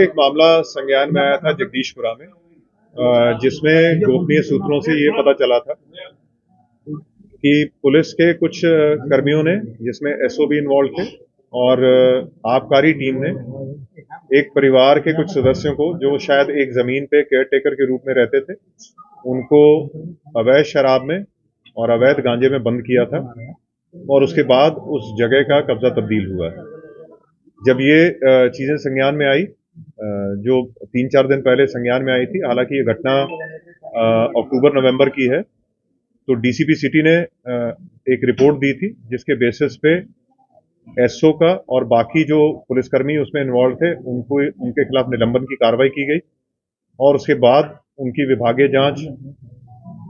एक मामला संज्ञान में आया था जगदीशपुरा में, जिसमें गोपनीय सूत्रों से ये पता चला था कि पुलिस के कुछ कर्मियों ने, जिसमें एसओ भी इन्वॉल्व थे, और आबकारी टीम ने एक परिवार के कुछ सदस्यों को, जो शायद एक जमीन पे केयरटेकर के रूप में रहते थे, उनको अवैध शराब में और अवैध गांजे में बंद किया था और उसके बाद उस जगह का कब्जा तब्दील हुआ है। जब ये चीजें संज्ञान में आई, जो 3-4 दिन पहले संज्ञान में आई थी, हालांकि ये घटना अक्टूबर-नवंबर की है, तो डीसीपी सिटी ने एक रिपोर्ट दी थी जिसके बेसिस पे एसओ का और बाकी जो पुलिसकर्मी उसमें इन्वॉल्व थे उनके खिलाफ निलंबन की कार्रवाई की गई और उसके बाद उनकी विभागीय जांच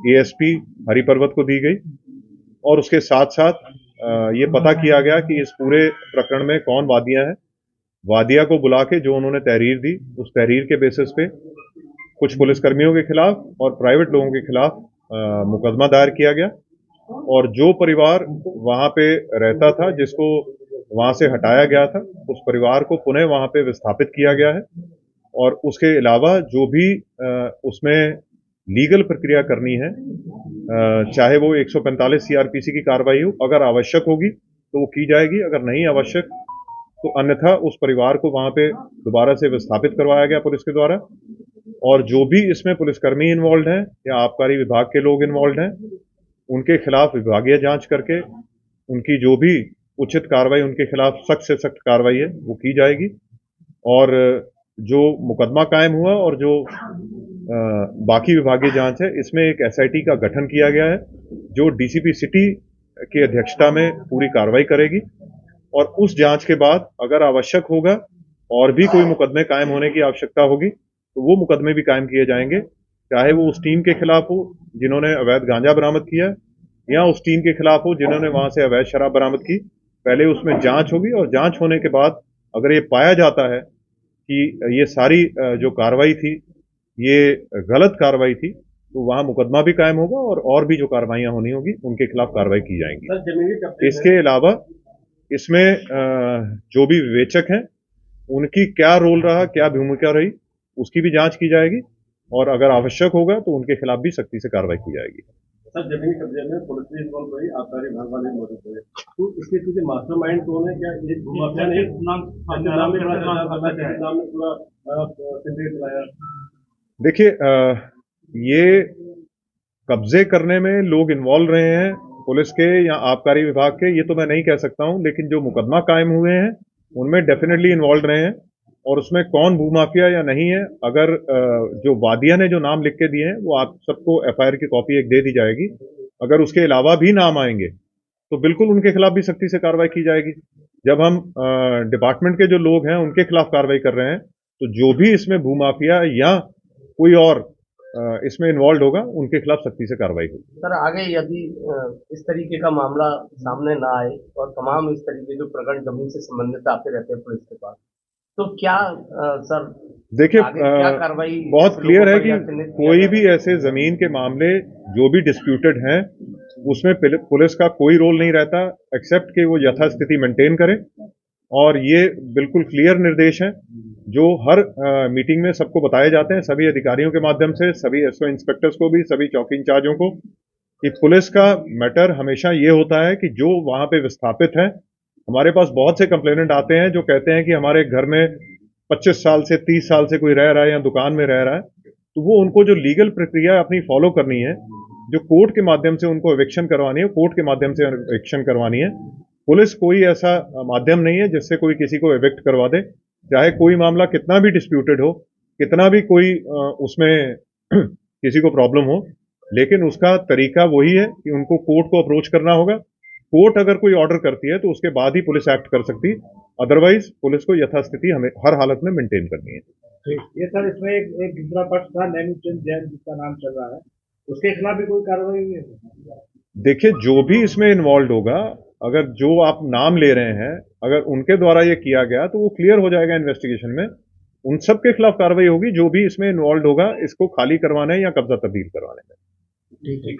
एएसपी हरिपर्वत को दी गई और उसके साथ साथ ये पता किया गया कि इस पूरे प्रकरण में कौन वादियां हैं। वादिया को बुला के जो उन्होंने तहरीर दी, उस तहरीर के बेसिस पे कुछ पुलिसकर्मियों के खिलाफ और प्राइवेट लोगों के खिलाफ मुकदमा दायर किया गया और जो परिवार वहां पे रहता था, जिसको वहां से हटाया गया था, उस परिवार को पुनः वहां पे विस्थापित किया गया है और उसके अलावा जो भी उसमें लीगल प्रक्रिया करनी है, चाहे वो 145 सीआरपीसी की कार्रवाई हो, अगर आवश्यक होगी तो वो की जाएगी, अगर नहीं आवश्यक तो अन्यथा उस परिवार को वहां पे दोबारा से विस्थापित करवाया गया पुलिस के द्वारा। और जो भी इसमें पुलिसकर्मी इन्वॉल्व हैं या आबकारी विभाग के लोग इन्वॉल्व हैं, उनके खिलाफ विभागीय जांच करके उनकी जो भी उचित कार्रवाई, उनके खिलाफ सख्त से सख्त कार्रवाई है वो की जाएगी। और जो मुकदमा कायम हुआ और जो बाकी विभागीय जांच है, इसमें एक एसआईटी का गठन किया गया है जो डीसीपी सिटी की अध्यक्षता में पूरी कार्रवाई करेगी और उस जांच के बाद अगर आवश्यक होगा और भी कोई मुकदमे कायम होने की आवश्यकता होगी तो वो मुकदमे भी कायम किए जाएंगे, चाहे वो उस टीम के खिलाफ हो जिन्होंने अवैध गांजा बरामद किया या उस टीम के खिलाफ हो जिन्होंने वहां से अवैध शराब बरामद की। पहले उसमें जांच होगी और जांच होने के बाद अगर ये पाया जाता है कि ये सारी जो कार्रवाई थी ये गलत कार्रवाई थी, तो वहां मुकदमा भी कायम होगा और भी जो कार्रवाइयां होनी होगी उनके खिलाफ कार्रवाई की जाएंगी। इसके अलावा इसमें जो भी विवेचक हैं उनकी क्या रोल रहा, क्या भूमिका रही, उसकी भी जांच की जाएगी और अगर आवश्यक होगा तो उनके खिलाफ भी सख्ती से कार्रवाई की जाएगी। सर, जमीनी कब्जे में पुलिस भी इन्वॉल्व रही, आबकारी विभाग वाले मौजूद हुए, तो इसके पीछे मास्टरमाइंड कौन है? क्या ये माफिया ने पूरा? देखिए, ये कब्जे करने में लोग इन्वॉल्व रहे हैं पुलिस के या आबकारी विभाग के, ये तो मैं नहीं कह सकता हूं, लेकिन जो मुकदमा कायम हुए हैं उनमें डेफिनेटली इन्वॉल्व रहे हैं और उसमें कौन भूमाफिया या नहीं है, अगर जो वादिया ने जो नाम लिख के दिए हैं वो आप सबको एफआईआर की कॉपी एक दे दी जाएगी। अगर उसके अलावा भी नाम आएंगे तो बिल्कुल उनके खिलाफ भी सख्ती से कार्रवाई की जाएगी। जब हम डिपार्टमेंट के जो लोग हैं उनके खिलाफ कार्रवाई कर रहे हैं तो जो भी इसमें भूमाफिया या कोई और इसमें इन्वॉल्व होगा उनके खिलाफ सख्ती से कार्रवाई होगी। सर, आगे यदि इस तरीके का मामला सामने ना आए और तमाम इस तरीके जो प्रकरण जमीन से संबंधित आते रहते हैं पुलिस के पास, तो क्या सर देखिए, क्या कार्रवाई बहुत क्लियर है कि कोई भी ऐसे जमीन के मामले जो भी डिस्प्यूटेड हैं उसमें पुलिस का कोई रोल नहीं रहता एक्सेप्ट कि वो यथास्थिति मेंटेन करे और ये बिल्कुल क्लियर निर्देश हैं जो हर मीटिंग में सबको बताए जाते हैं, सभी अधिकारियों के माध्यम से, सभी एसओ इंस्पेक्टर्स को भी, सभी चौकी इंचार्जों को, कि पुलिस का मैटर हमेशा ये होता है कि जो वहां पे विस्थापित है, हमारे पास बहुत से कंप्लेनेंट आते हैं जो कहते हैं कि हमारे घर में 25 साल से 30 साल से कोई रह रहा है या दुकान में रह रहा है, तो वो उनको जो लीगल प्रक्रिया अपनी फॉलो करनी है, जो कोर्ट के माध्यम से उनको एविक्शन करवानी है, कोर्ट के माध्यम से एविक्शन करवानी है। पुलिस कोई ऐसा माध्यम नहीं है जिससे कोई किसी को एविक्ट करवा दे, चाहे कोई मामला कितना भी डिस्प्यूटेड हो, कितना भी कोई उसमें किसी को प्रॉब्लम हो, लेकिन उसका तरीका वही है कि उनको कोर्ट को अप्रोच करना होगा। कोर्ट अगर कोई ऑर्डर करती है तो उसके बाद ही पुलिस एक्ट कर सकती है, अदरवाइज पुलिस को यथास्थिति हमें हर हालत में मेंटेन करनी है। ये सर, इसमें एक दूसरा पक्ष था नैनीचंद जैन जिसका नाम चल रहा है, उसके खिलाफ भी कोई कार्रवाई हुई है? देखिए, जो भी इसमें इन्वॉल्व होगा, अगर जो आप नाम ले रहे हैं अगर उनके द्वारा ये किया गया तो वो क्लियर हो जाएगा इन्वेस्टिगेशन में, उन सब के खिलाफ कार्रवाई होगी जो भी इसमें इन्वॉल्व होगा इसको खाली करवाने या कब्जा तब्दील करवाने में। ठीक।